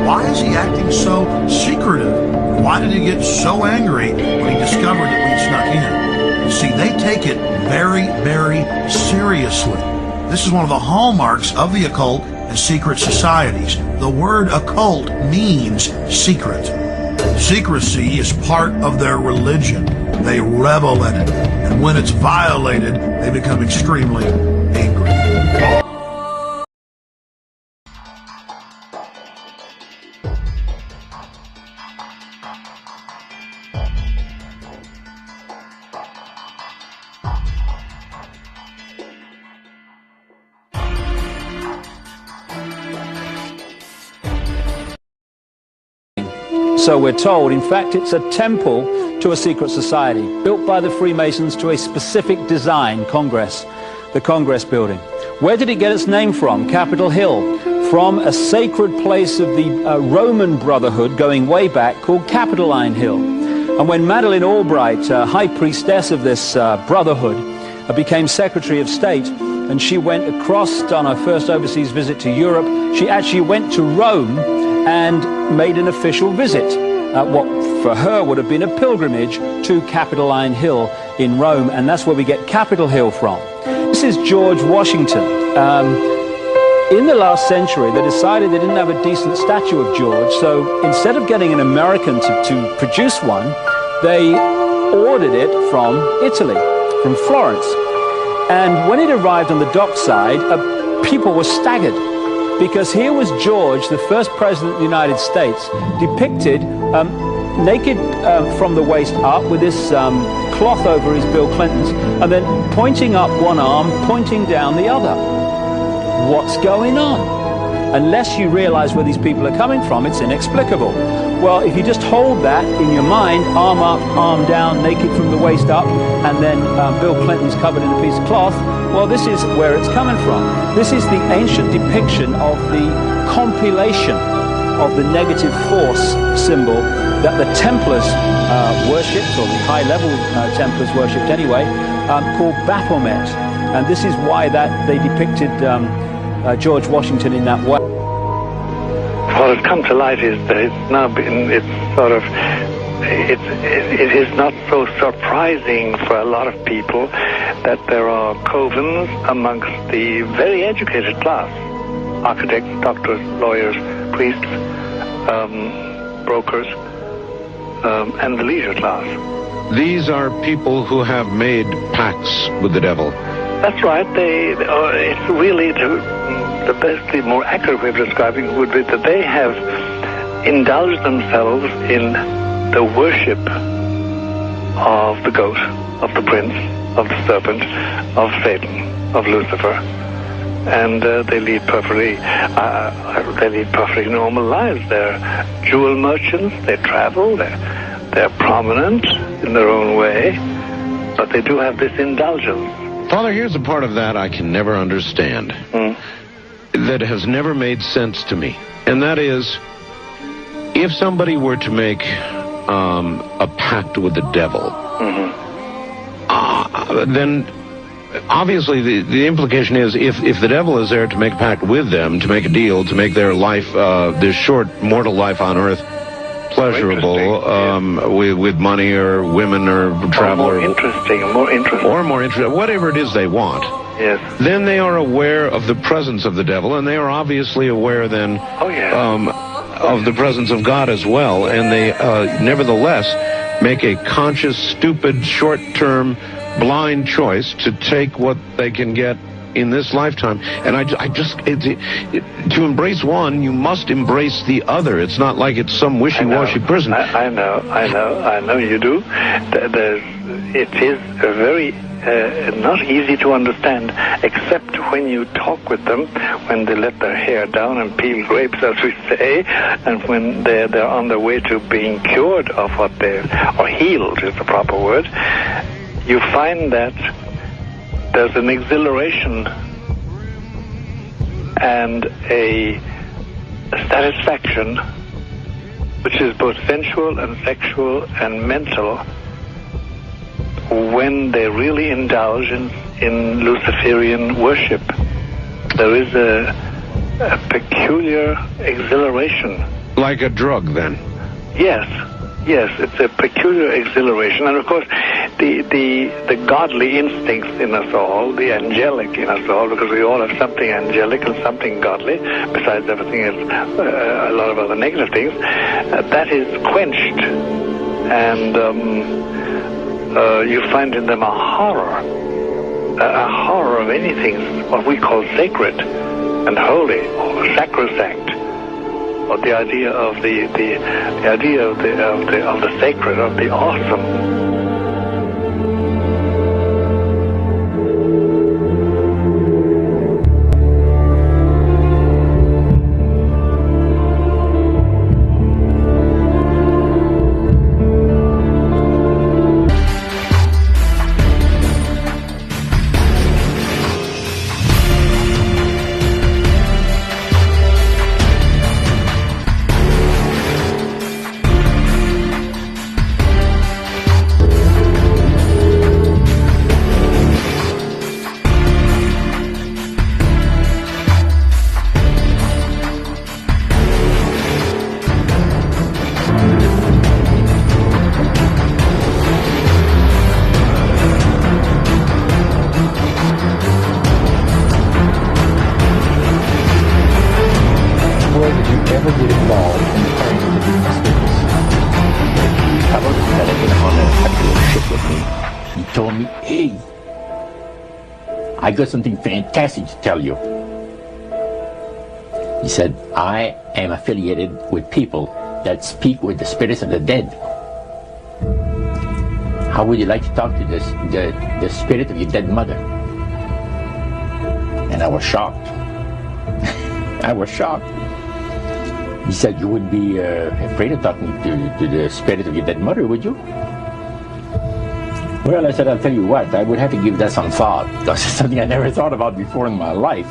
why is he acting so secretive? Why did he get so angry when he discovered that we snuck in? You see, they take it very, very seriously. This is one of the hallmarks of the occult and secret societies. The word occult means secret. Secrecy is part of their religion. They revel in it. And when it's violated, they become extremely angry. So we're told. In fact, it's a temple to a secret society, built by the Freemasons to a specific design, Congress, the Congress building. Where did it get its name from? Capitol Hill, from a sacred place of the Roman Brotherhood going way back called Capitoline Hill. And when Madeleine Albright, high priestess of this brotherhood, became Secretary of State, and she went across on her first overseas visit to Europe, she actually went to Rome and made an official visit, what for her would have been a pilgrimage to Capitoline Hill in Rome, and that's where we get Capitol Hill from. This is George Washington. In the last century, they decided they didn't have a decent statue of George, so instead of getting an American to produce one, they ordered it from Italy, from Florence. And when it arrived on the dockside, people were staggered, because here was George, the first president of the United States, depicted naked from the waist up with this cloth over his Bill Clinton's, and then pointing up one arm, pointing down the other. What's going on? Unless you realize where these people are coming from, it's inexplicable. Well, if you just hold that in your mind, arm up, arm down, naked from the waist up, and then Bill Clinton's covered in a piece of cloth, well, this is where it's coming from. This is the ancient depiction of the compilation of the negative force symbol that the Templars worshipped, or the high-level Templars worshipped anyway, called Baphomet. And this is why that they depicted George Washington in that way. What has come to light is that it's now been, it is not so surprising for a lot of people that there are covens amongst the very educated class, architects, doctors, lawyers, priests, brokers, and the leisure class. These are people who have made pacts with the devil. That's right. It's really the best, the more accurate way of describing it would be that they have indulged themselves in the worship of the goat, of the prince, of the serpent, of Satan, of Lucifer, and they lead perfectly normal lives. They're jewel merchants. They travel. They're prominent in their own way, but they do have this indulgence. Father, here's a part of that I can never understand, that has never made sense to me. And that is, if somebody were to make a pact with the devil, then obviously the implication is if the devil is there to make a pact with them, to make a deal, to make their life, this short mortal life on earth, pleasurable, with money or women or travel, or more interesting, whatever it is they want. Yes. Then they are aware of the presence of the devil, and they are obviously aware then of the presence of God as well, and they nevertheless make a conscious, stupid, short-term, blind choice to take what they can get in this lifetime. And to embrace one, you must embrace the other. It's not like it's some wishy-washy prison. I know you do. It is a very not easy to understand, except when you talk with them, when they let their hair down and peel grapes, as we say, and when they're on their way to being cured of what or healed is the proper word. You find that there's an exhilaration and a satisfaction which is both sensual and sexual and mental when they really indulge in Luciferian worship. There is a peculiar exhilaration Like a drug, then? Yes, it's a peculiar exhilaration, and of course, the godly instincts in us all, the angelic in us all, because we all have something angelic and something godly, besides everything else, a lot of other negative things, that is quenched, and you find in them a horror of anything what we call sacred and holy or sacrosanct. Or the idea of the idea of the sacred, of the awesome. I got something fantastic to tell you. He said, I am affiliated with people that speak with the spirits of the dead. How would you like to talk to the spirit of your dead mother? And I was shocked. I was shocked. He said, you wouldn't be afraid of talking to the spirit of your dead mother, would you? Well, I said, I'll tell you what, I would have to give that some thought, because it's something I never thought about before in my life.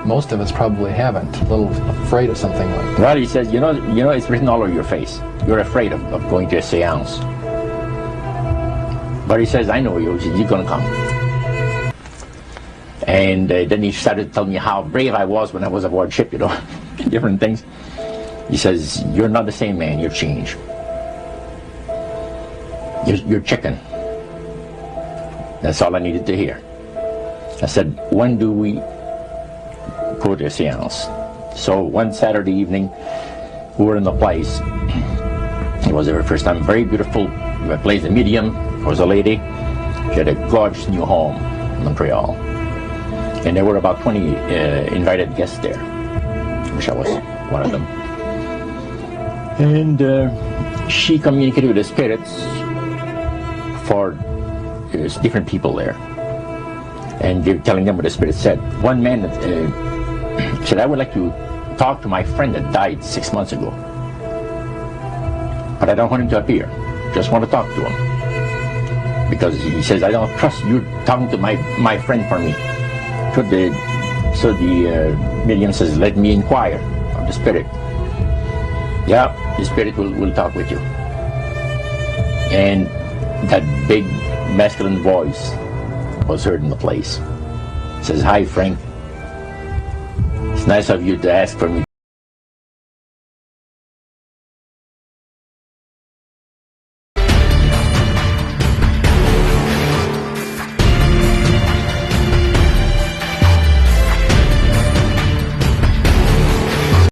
Most of us probably haven't. A little afraid of something like that. Well, he says, you know, it's written all over your face. You're afraid of going to a seance. But he says, I know you. He says, you're going to come. And then he started to tell me how brave I was when I was aboard ship, you know, different things. He says, you're not the same man, you've changed. You're chicken. That's all I needed to hear. I said, when do we go to a seance? So one Saturday evening, we were in the place. It was our first time. Very beautiful place. The medium was a lady. She had a gorgeous new home in Montreal. And there were about 20 invited guests there, which I was one of them. And she communicated with the spirits for there's different people there, and they're telling them what the spirit said. One man said, I would like to talk to my friend that died 6 months ago, but I don't want him to appear, just want to talk to him, because he says, I don't trust you talking to my friend for me. So the medium says, let me inquire of the spirit. Yeah, the spirit will talk with you. And that big masculine voice was heard in the place. It says, hi, Frank. It's nice of you to ask for me